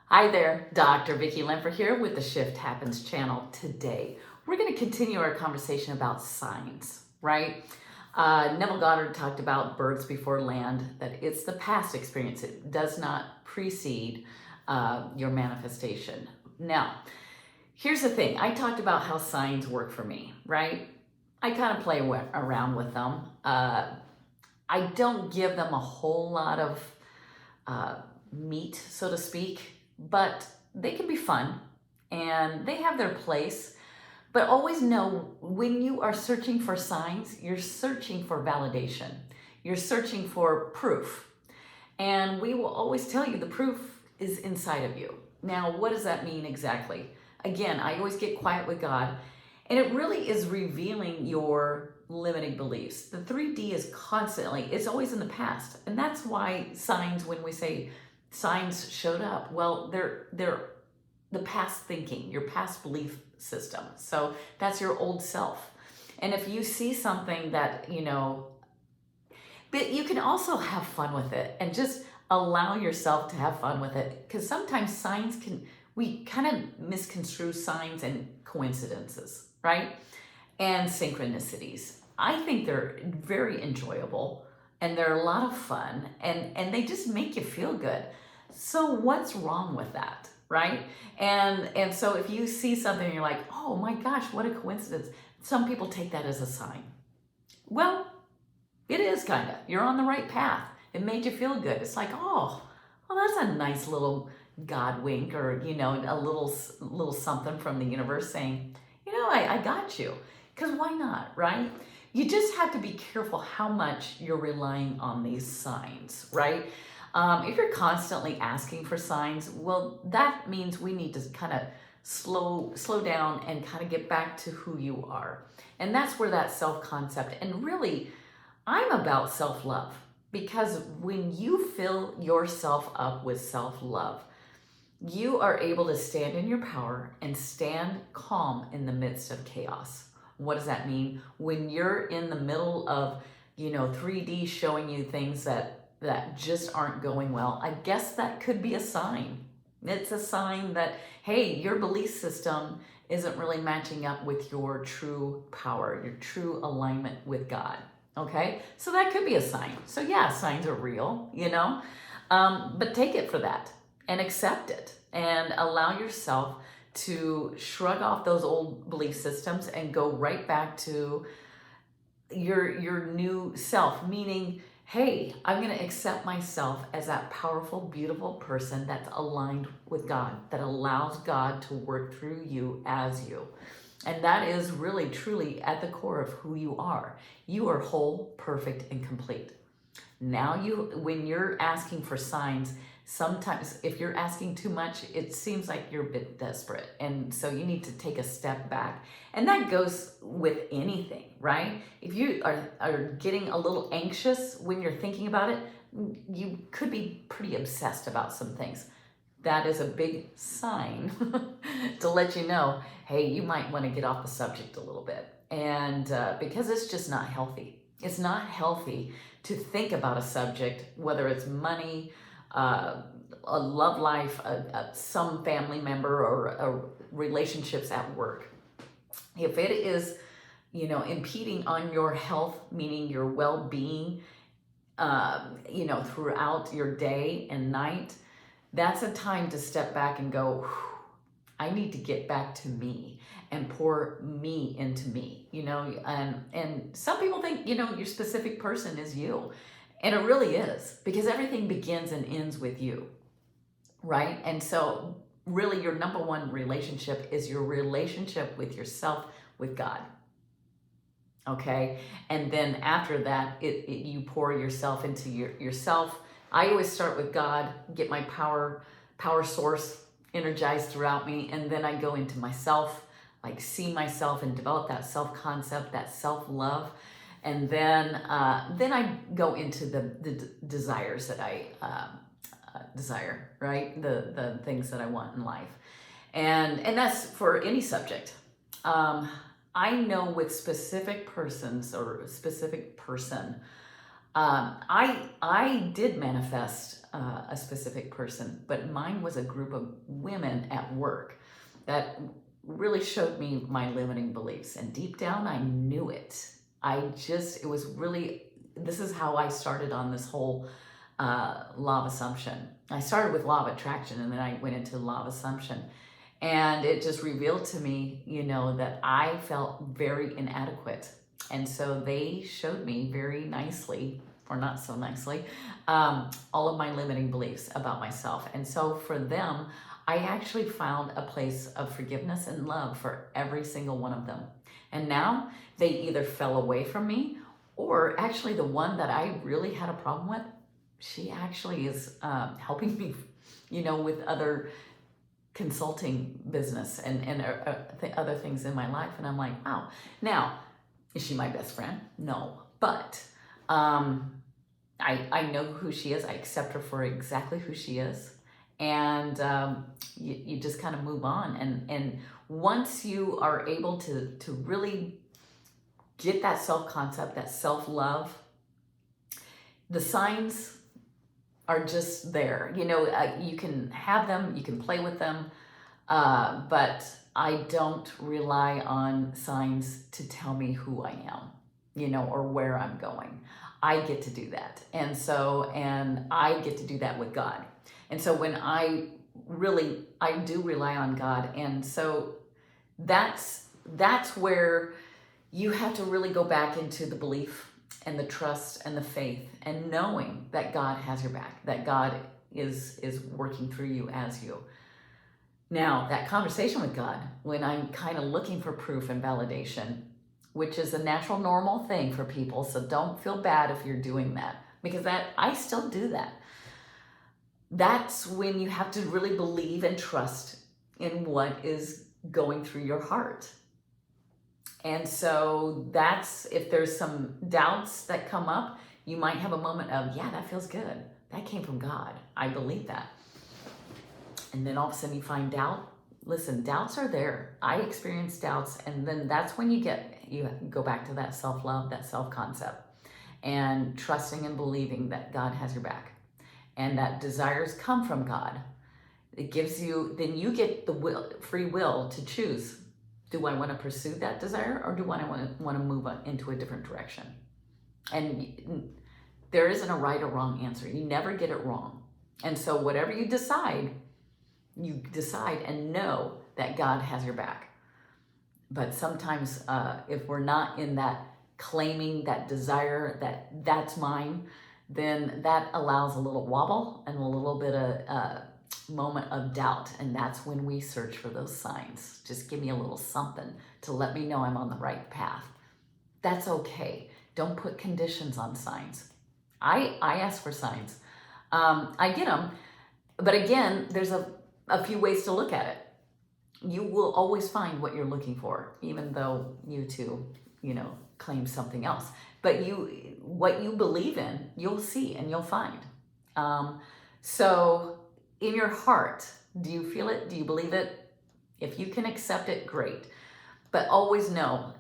Hi there, Dr. Vicki Lemper here with the Shift Happens channel. Today, we're going to continue our conversation about signs, right? Nevillegoddard talked about birds before land, that it's the past experience. It does not precede your manifestation. Now, here's the thing. I talked about how signs work for me, right? I kind of play around with them. I don't give them a whole lot of meat, so to speak, but they can be fun and they have their place. But always know when you are searching for signs, you're searching for validation. You're searching for proof. And we will always tell you the proof is inside of you. Now, what does that mean exactly? Again, I always get quiet with God, and it really is revealing your limiting beliefs. The 3D is constantly, it's always in the past. And that's why signs, when we say signs showed up, well, they're the past thinking, your past belief system. So that's your old self. And if you see something that, but you can also have fun with it and just allow yourself to have fun with it. Because sometimes signs we kind of misconstrue signs and coincidences, right? And synchronicities. I think they're very enjoyable and they're a lot of fun and they just make you feel good. So what's wrong with that, right? And so if you see something and you're like, oh my gosh, what a coincidence. Some people take that as a sign. Well, it is kind of. You're on the right path. It made you feel good. It's like, oh, well, that's a nice little God wink, or, a little something from the universe saying, I got you. Because why not, right? You just have to be careful how much you're relying on these signs, right? If you're constantly asking for signs, well, that means we need to kind of slow down and kind of get back to who you are. And that's where that self-concept, and really, I'm about self-love, because when you fill yourself up with self-love, you are able to stand in your power and stand calm in the midst of chaos. What does that mean? When you're in the middle of, 3D showing you things that just aren't going well, I guess that could be a sign. It's a sign that, hey, your belief system isn't really matching up with your true power, your true alignment with God. Okay? So that could be a sign. So yeah, signs are real, but take it for that and accept it and allow yourself to shrug off those old belief systems and go right back to your new self, meaning, hey, I'm going to accept myself as that powerful, beautiful person that's aligned with God, that allows God to work through you as you. And that is really, truly at the core of who you are. You are whole, perfect, and complete. Now, when you're asking for signs, sometimes if you're asking too much, it seems like you're a bit desperate. And so you need to take a step back. And that goes with anything, right? If you are getting a little anxious when you're thinking about it, you could be pretty obsessed about some things. That is a big sign to let you know, hey, you might want to get off the subject a little bit. And because it's just not healthy. It's not healthy to think about a subject, whether it's money, a love life, some family member, or relationships at work. If it is, impeding on your health, meaning your well-being, throughout your day and night, that's a time to step back and go, I need to get back to me and pour me into me, and some people think, your specific person is you. And it really is, because everything begins and ends with you, right? And so really your number one relationship is your relationship with yourself, with God. Okay? And then after that, you pour yourself into yourself. I always start with God, get my power source energized throughout me, and then I go into myself, like see myself and develop that self-concept, that self-love. And then I go into the desires that I desire, right? The things that I want in life. And that's for any subject. I know with specific persons or a specific person, I did manifest a specific person, but mine was a group of women at work that really showed me my limiting beliefs. And deep down, I knew it. It was really, this is how I started on this whole Lawofassumption. I started with law of attraction, and then I went into Lawofassumption. And it just revealed to me, that I felt very inadequate. And so they showed me very nicely, or not so nicely, all of my limiting beliefs about myself. And so for them, I actually found a place of forgiveness and love for every single one of them. And now they either fell away from me, or actually the one that I really had a problem with, she actually is helping me, with other consulting business and other things in my life. And I'm like, wow. Now, is she my best friend? No. But I know who she is. I accept her for exactly who she is. And you just kind of move on. And once you are able to really get that self-concept, that self-love, the signs are just there. You can have them, you can play with them, but I don't rely on signs to tell me who I am, or where I'm going. I get to do that. And I get to do that with God. And so when I do rely on God. And so that's where you have to really go back into the belief and the trust and the faith, and knowing that God has your back, that God is working through you as you. Now, that conversation with God, when I'm kind of looking for proof and validation, which is a natural, normal thing for people, so don't feel bad if you're doing that, because I still do that. That's when you have to really believe and trust in what is going through your heart. And so if there's some doubts that come up, you might have a moment of, yeah, that feels good. That came from God. I believe that. And then all of a sudden you find doubt. Listen, doubts are there. I experienced doubts. And then that's when you go back to that self-love, that self-concept, and trusting and believing that God has your back, and that desires come from God. It gives you, then you get the free will to choose. Do I want to pursue that desire, or do I want to move on into a different direction? And there isn't a right or wrong answer. You never get it wrong. And so whatever you decide and know that God has your back. But sometimes if we're not in that claiming that desire, that's mine, then that allows a little wobble and a little bit of moment of doubt. And that's when we search for those signs. Just give me a little something to let me know I'm on the right path. That's okay. Don't put conditions on signs. I ask for signs. I get them. But again, there's a few ways to look at it. You will always find what you're looking for, even though you too, claim something else. But what you believe in, you'll see and you'll find. So in your heart, do you feel it? Do you believe it? If you can accept it, great. But always know,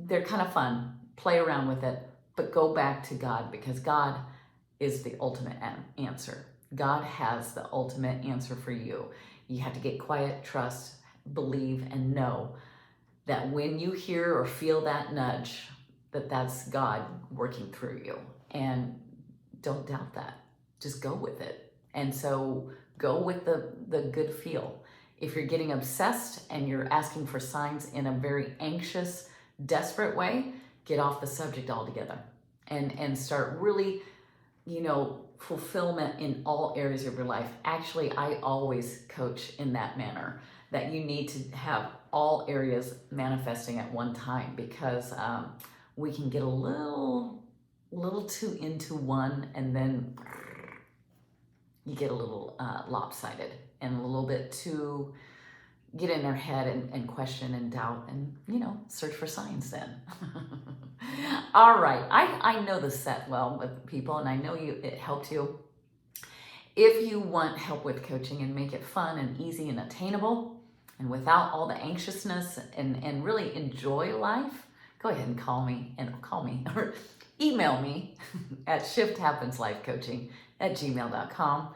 they're kind of fun. Play around with it, but go back to God, because God is the ultimate answer. God has the ultimate answer for you. You have to get quiet, trust, believe, and know that when you hear or feel that nudge, that's God working through you. And don't doubt that. Just go with it. And so go with the good feel. If you're getting obsessed and you're asking for signs in a very anxious, desperate way, get off the subject altogether and start really, fulfillment in all areas of your life. Actually, I always coach in that manner, that you need to have all areas manifesting at one time, because we can get a little too into one, and then you get a little lopsided and a little bit too get in their head and question and doubt, and search for signs then. All right, I know this set well with people, and I know it helped you. If you want help with coaching and make it fun and easy and attainable, and without all the anxiousness, and really enjoy life, go ahead and call me or email me at shifthappenslifecoaching nevillegoddard@gmail.com.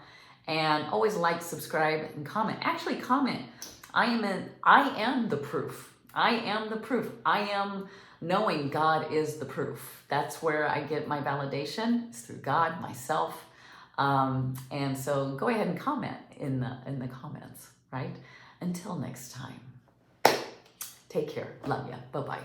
And always like, subscribe, and comment. Actually, comment. I am the proof. I am the proof. I am knowing God is the proof. That's where I get my validation. It's through God, myself. And so go ahead and comment in the comments, right? Until next time. Take care. Love ya. Bye-bye.